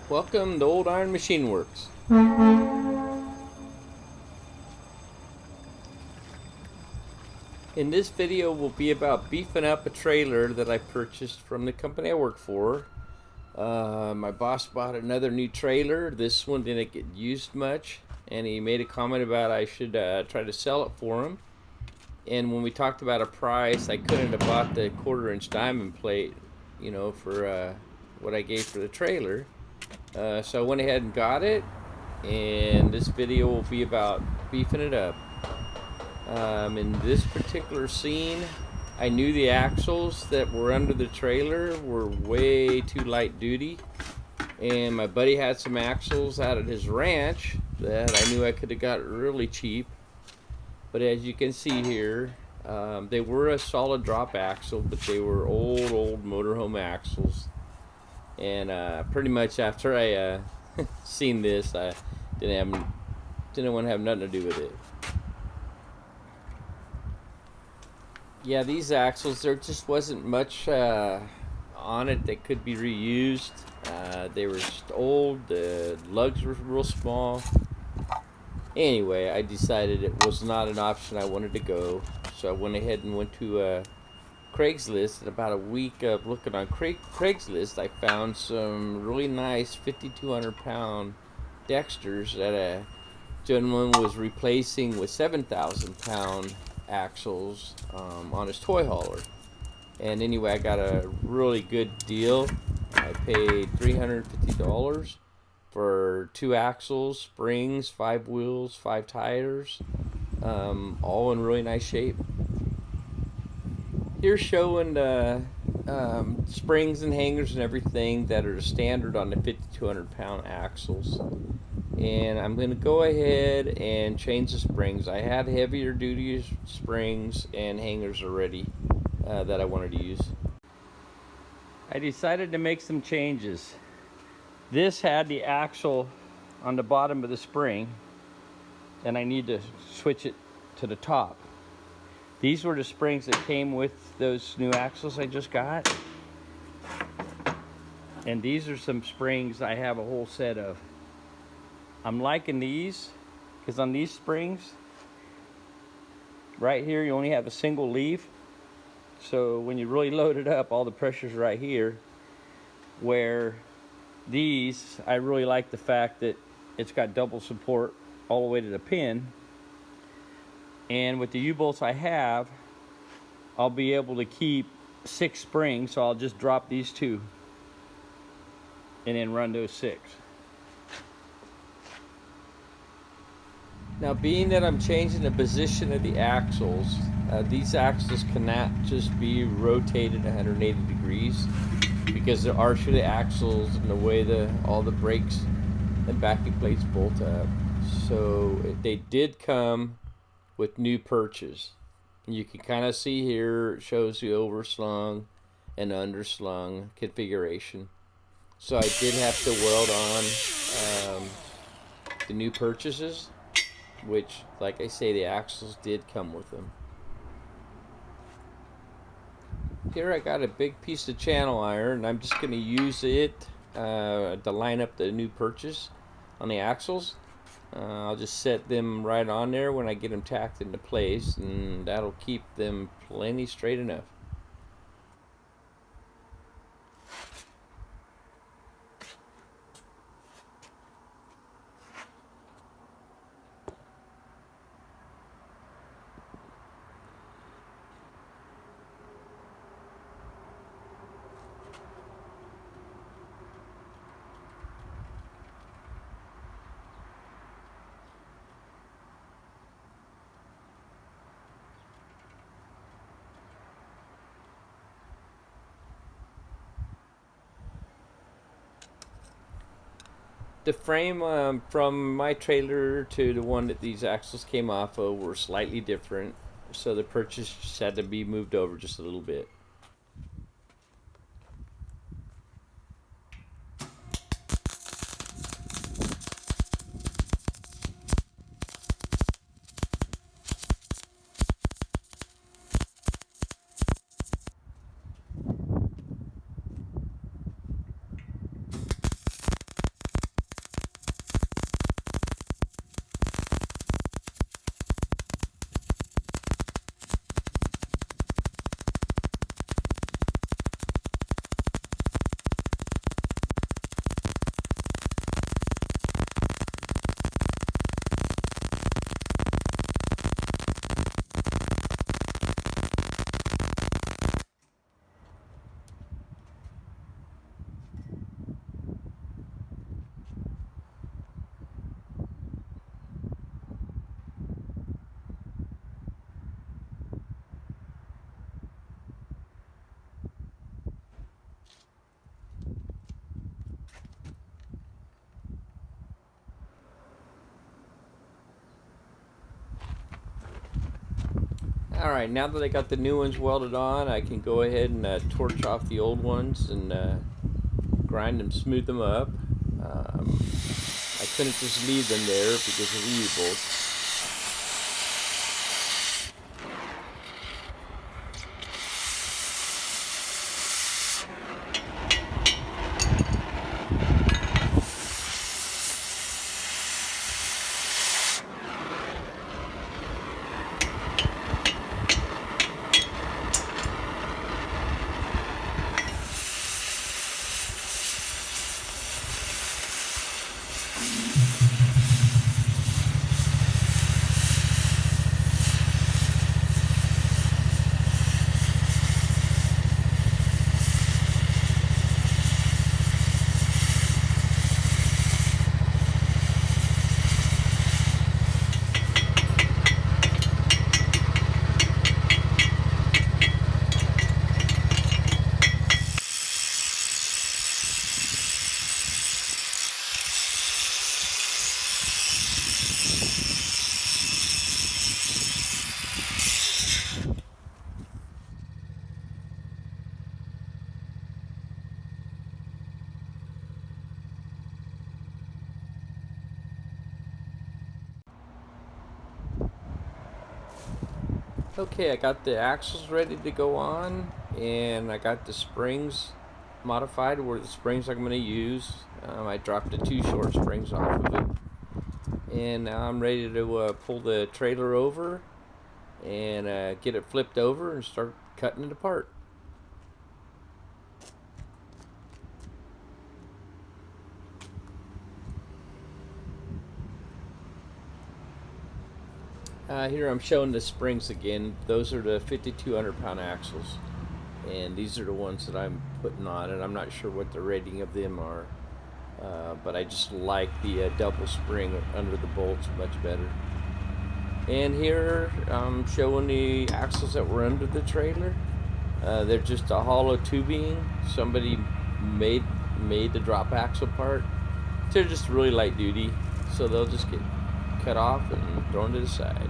Welcome to Old Iron Machine Works. In this video will be about beefing up a trailer that I purchased from the company I work for. My boss bought another new trailer. This one didn't get used much, and he made a comment about I should try to sell it for him. And when we talked about a price, I couldn't have bought the 1/4-inch diamond plate, for what I gave for the trailer. So I went ahead and got it, and this video will be about beefing it up. In this particular scene, I knew the axles that were under the trailer were way too light duty, and my buddy had some axles out at his ranch that I knew I could have got really cheap. But as you can see here, they were a solid drop axle, but they were old motorhome axles. And pretty much after I seen this, I didn't want to have nothing to do with it. Yeah, these axles, there just wasn't much on it that could be reused. They were just old, the lugs were real small. Anyway, I decided it was not an option I wanted to go, so I went ahead and went to Craigslist. In about a week of looking on Craigslist, I found some really nice 5,200 pound Dexters that a gentleman was replacing with 7,000 pound axles on his toy hauler. And anyway, I got a really good deal. I paid $350 for 2 axles, springs, 5 wheels, 5 tires, all in really nice shape. Here's showing the springs and hangers and everything that are standard on the 5,200 pound axles. And I'm going to go ahead and change the springs. I had heavier duty springs and hangers already that I wanted to use. I decided to make some changes. This had the axle on the bottom of the spring, and I need to switch it to the top. These were the springs that came with those new axles I just got. And these are some springs I have a whole set of. I'm liking these because on these springs, right here, you only have a single leaf. So when you really load it up, all the pressure's right here. Where these, I really like the fact that it's got double support all the way to the pin. And with the U-bolts I have, I'll be able to keep 6 springs, so I'll just drop these 2 and then run those 6. Now, being that I'm changing the position of the axles, these axles cannot just be rotated 180 degrees because the arch of the axles and the way all the brakes and backing plates bolt up. So they did come with new perches. You can kind of see here, it shows the overslung and underslung configuration. So I did have to weld on the new purchases, which, like I say, the axles did come with them. Here I got a big piece of channel iron, and I'm just going to use it to line up the new purchase on the axles. I'll just set them right on there when I get them tacked into place, and that'll keep them plenty straight enough. The frame from my trailer to the one that these axles came off of were slightly different, so the purchase just had to be moved over just a little bit. Alright, now that I got the new ones welded on, I can go ahead and torch off the old ones and grind them, smooth them up. I couldn't just leave them there because of the U-bolts. Okay, I got the axles ready to go on, and I got the springs modified where the springs I'm going to use. I dropped the 2 short springs off of it, and now I'm ready to pull the trailer over and get it flipped over and start cutting it apart. Here I'm showing the springs again. Those are the 5,200 pound axles, and these are the ones that I'm putting on, and I'm not sure what the rating of them are, but I just like the double spring under the bolts much better. And here I'm showing the axles that were under the trailer. They're just a hollow tubing. Somebody made the drop axle part. They're just really light duty, so they'll just get cut off and thrown to the side.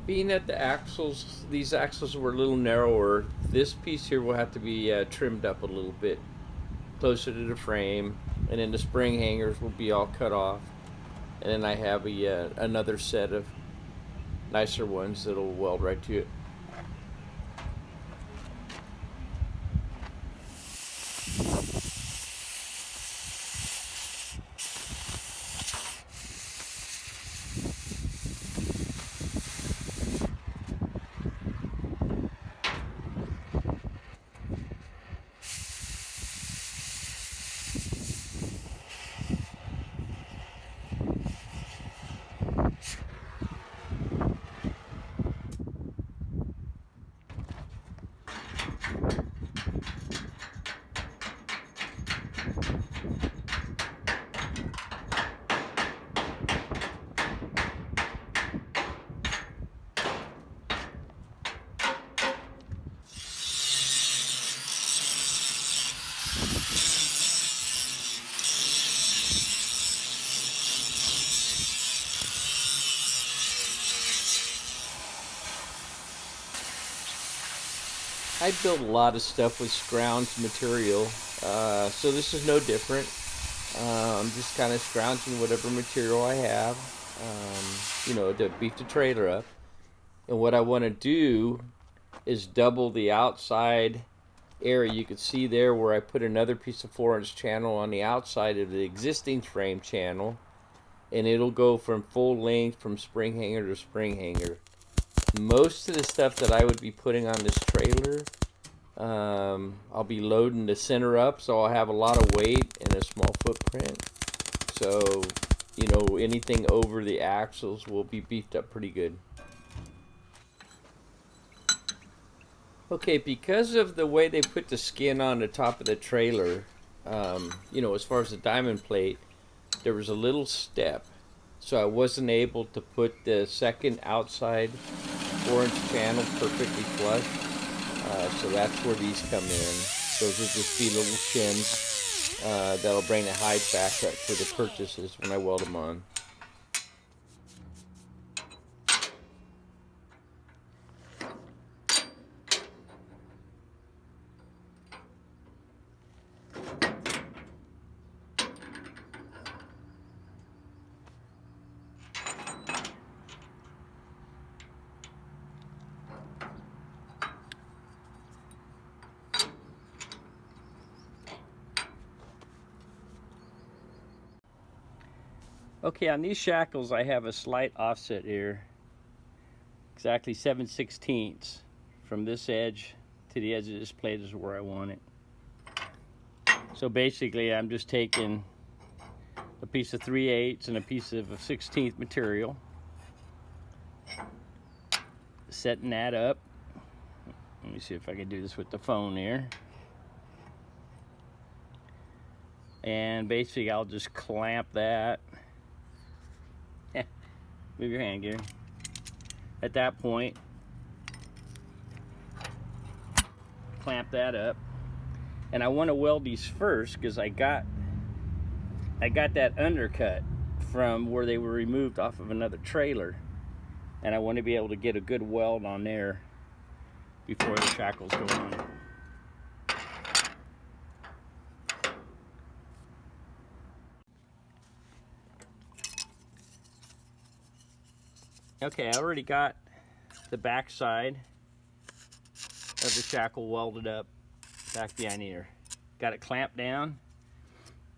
Being that these axles were a little narrower, this piece here will have to be trimmed up a little bit closer to the frame, and then the spring hangers will be all cut off, and then I have another set of nicer ones that'll weld right to it. I build a lot of stuff with scrounged material, so this is no different. I'm just kind of scrounging whatever material I have, to beef the trailer up. And what I want to do is double the outside area. You can see there where I put another piece of 4-inch channel on the outside of the existing frame channel, and it'll go from full length from spring hanger to spring hanger. Most of the stuff that I would be putting on this trailer, I'll be loading the center up, so I'll have a lot of weight and a small footprint. So, anything over the axles will be beefed up pretty good. Okay, because of the way they put the skin on the top of the trailer, as far as the diamond plate, there was a little step. So I wasn't able to put the second outside 4-inch channel perfectly flush. So that's where these come in. Those will just be little shims that'll bring the height back up for the purchases when I weld them on. Okay, on these shackles I have a slight offset here, exactly 7/16 from this edge to the edge of this plate is where I want it. So basically I'm just taking a piece of 3/8 and a piece of a 1/16 material, setting that up. Let me see if I can do this with the phone here. And basically I'll just clamp that. Move your hand, Gary. At that point, clamp that up. And I want to weld these first because I got that undercut from where they were removed off of another trailer. And I want to be able to get a good weld on there before the shackles go on. Okay, I already got the back side of the shackle welded up back behind here. Got it clamped down.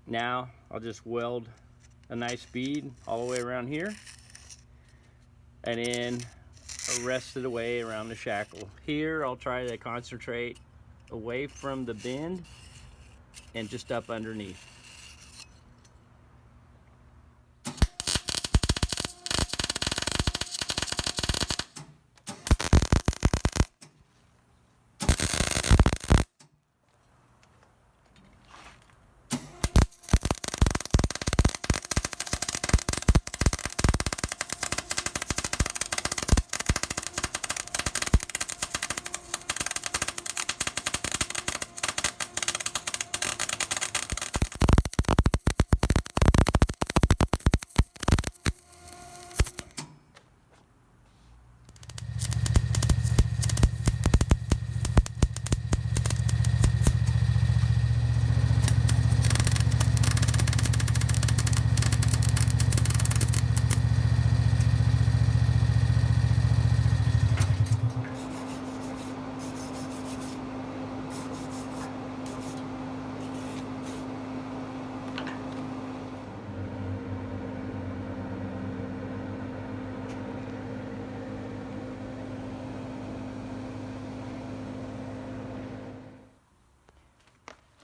Now I'll just weld a nice bead all the way around here and then rest it away around the shackle. Here I'll try to concentrate away from the bend and just up underneath.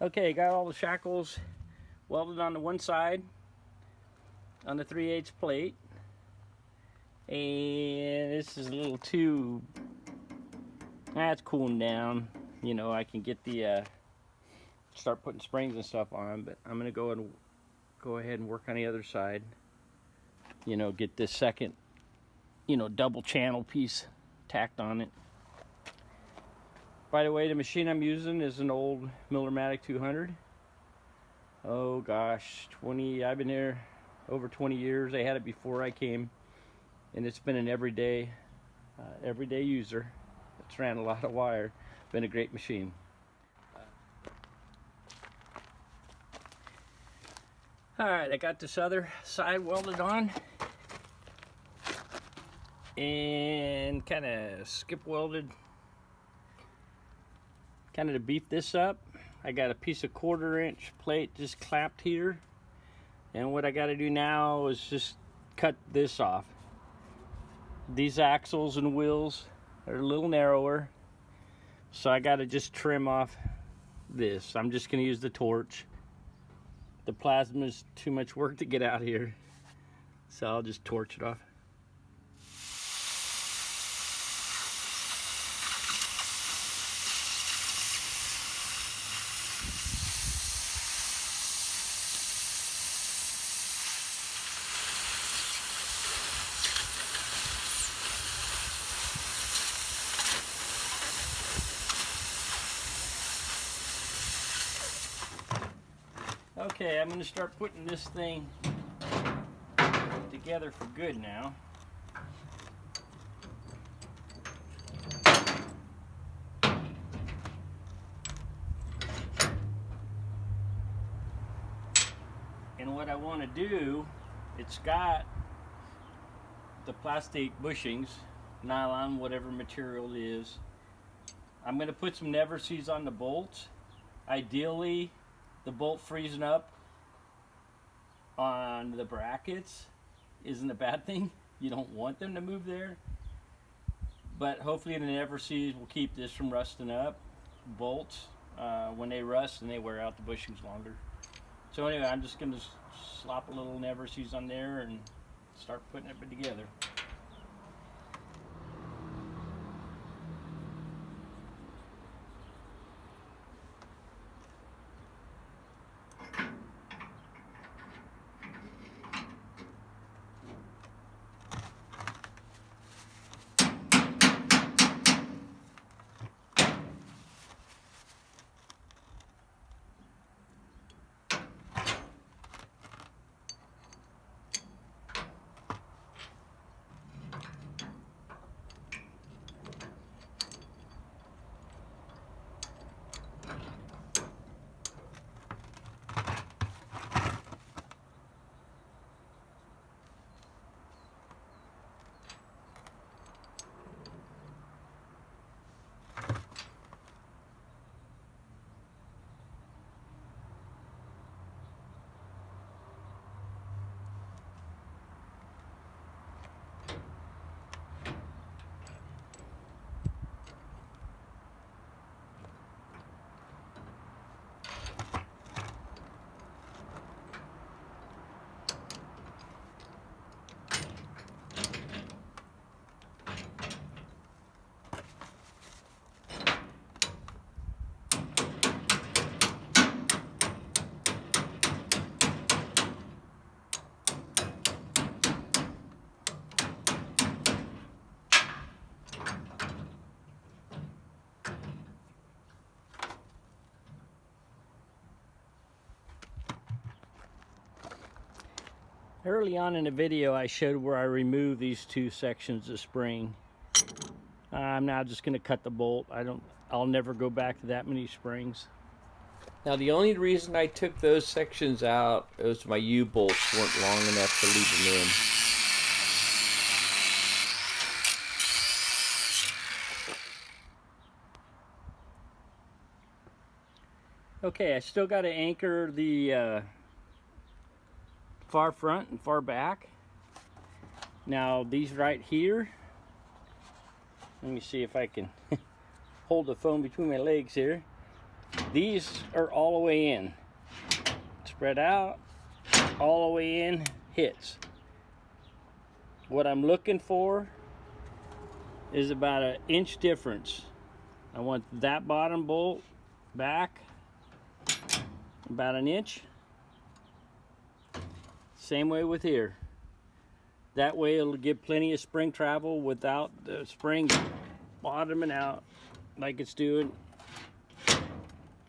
Okay, got all the shackles welded on the one side on the 3/8 plate, and this is a little too, it's cooling down. I can get the start putting springs and stuff on, but I'm gonna go ahead and work on the other side. Get this second double channel piece tacked on it. By the way, the machine I'm using is an old Miller-Matic 200. Oh gosh, I've been there over 20 years. They had it before I came, and it's been an everyday user. It's ran a lot of wire. Been a great machine. Alright, I got this other side welded on and kind of skip welded, kind of to beef this up. I got a piece of 1/4 inch plate just clapped here, and what I got to do now is just cut this off. These axles and wheels are a little narrower, so I got to just trim off this. I'm just going to use the torch. The plasma is too much work to get out here, so I'll just torch it off. Okay, I'm going to start putting this thing together for good now. And what I want to do, it's got the plastic bushings, nylon, whatever material it is. I'm going to put some never sees on the bolts. Ideally, the bolt freezing up on the brackets isn't a bad thing. You don't want them to move there, but hopefully the never sees will keep this from rusting up. Bolts, when they rust and they wear out, the bushings longer. So anyway, I'm just going to slop a little never sees on there and start putting it together. Early on in the video, I showed where I removed these two sections of spring. I'm now just going to cut the bolt. I'll never go back to that many springs. Now the only reason I took those sections out was my U-bolts weren't long enough to leave them in. Okay, I still got to anchor the far front and far back. Now these right here, let me see if I can hold the phone between my legs here. These are all the way in. Spread out, all the way in, hits. What I'm looking for is about an inch difference. I want that bottom bolt back about an inch. Same way with here. That way it'll give plenty of spring travel without the spring bottoming out like it's doing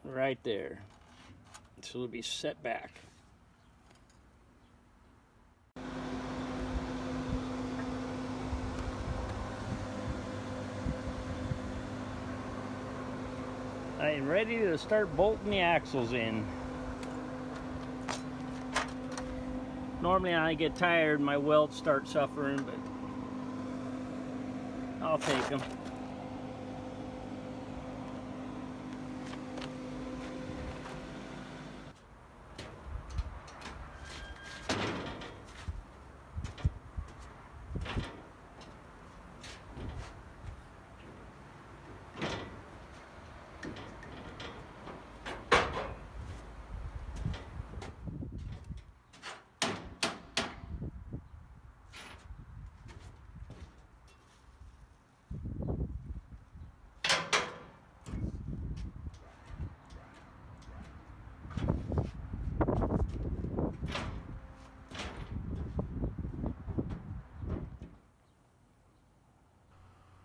right there. So it'll be set back. Alright, ready to start bolting the axles in. Normally when I get tired, my welds start suffering, but I'll take them.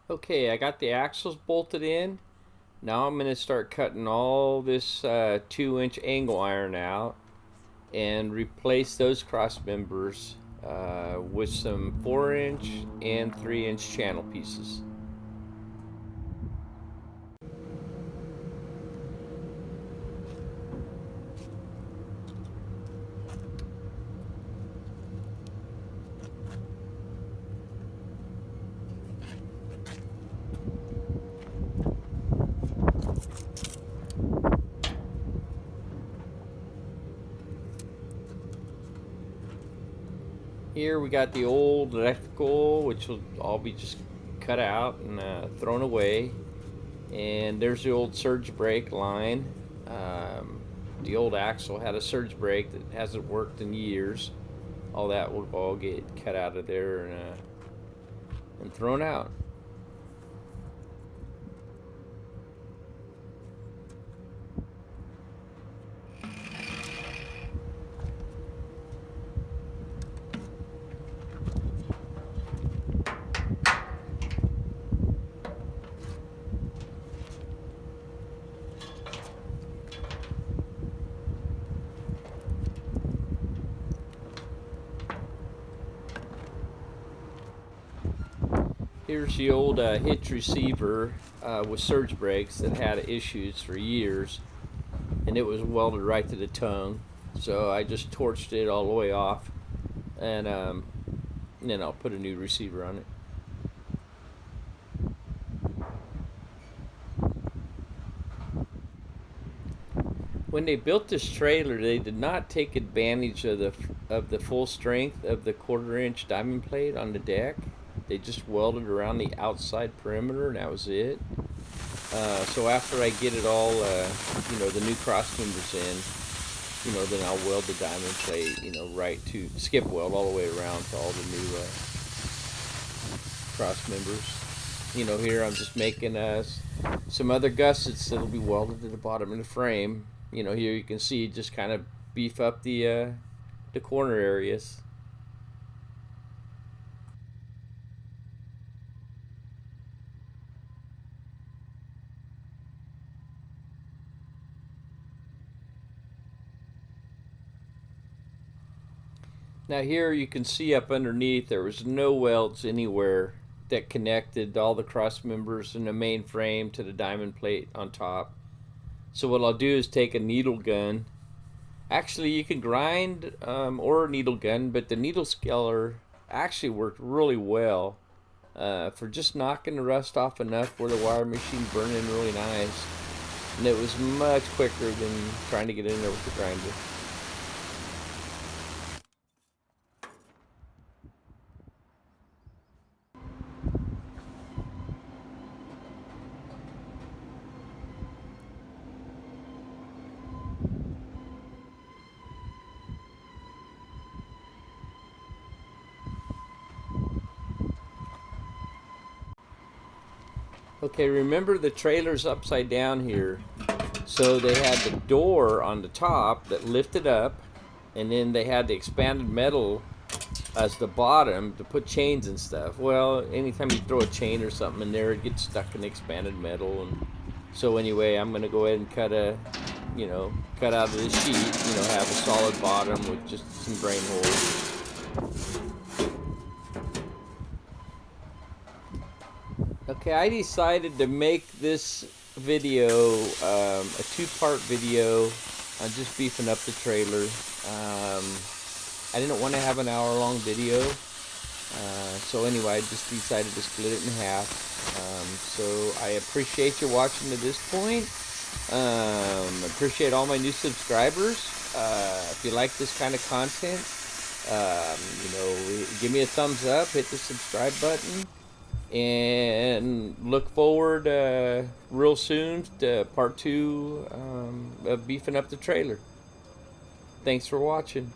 Okay, I got the axles bolted in. Now I'm going to start cutting all this 2-inch angle iron out and replace those cross members with some 4-inch and 3-inch channel pieces. Here we got the old electrical, which will all be just cut out and thrown away. And there's the old surge brake line. The old axle had a surge brake that hasn't worked in years. All that will all get cut out of there and thrown out. Here's the old hitch receiver with surge brakes that had issues for years, and it was welded right to the tongue. So I just torched it all the way off, and then I'll put a new receiver on it. When they built this trailer, they did not take advantage of the full strength of the 1/4-inch diamond plate on the deck. They just welded around the outside perimeter, and that was it. So after I get it all, the new cross members in, then I'll weld the diamond plate, right to skip weld all the way around to all the new cross members. Here I'm just making some other gussets that'll be welded to the bottom of the frame. Here you can see just kind of beef up the corner areas. Now here you can see up underneath there was no welds anywhere that connected all the cross members in the main frame to the diamond plate on top. So what I'll do is take a needle gun. Actually you can grind or a needle gun, but the needle scaler actually worked really well for just knocking the rust off enough where the wire machine burned in really nice. And it was much quicker than trying to get in there with the grinder. Okay, remember the trailer's upside down here. So they had the door on the top that lifted up, and then they had the expanded metal as the bottom to put chains and stuff. Well, anytime you throw a chain or something in there, it gets stuck in the expanded metal. And so anyway, I'm gonna go ahead and cut out of this sheet, have a solid bottom with just some drain holes. Okay, I decided to make this video, a two-part video on just beefing up the trailer. I didn't want to have an hour-long video, so anyway, I just decided to split it in half. So I appreciate you watching to this point. Appreciate all my new subscribers. If you like this kind of content, you know, give me a thumbs up, hit the subscribe button, and look forward real soon to part 2 of beefing up the trailer. Thanks for watching.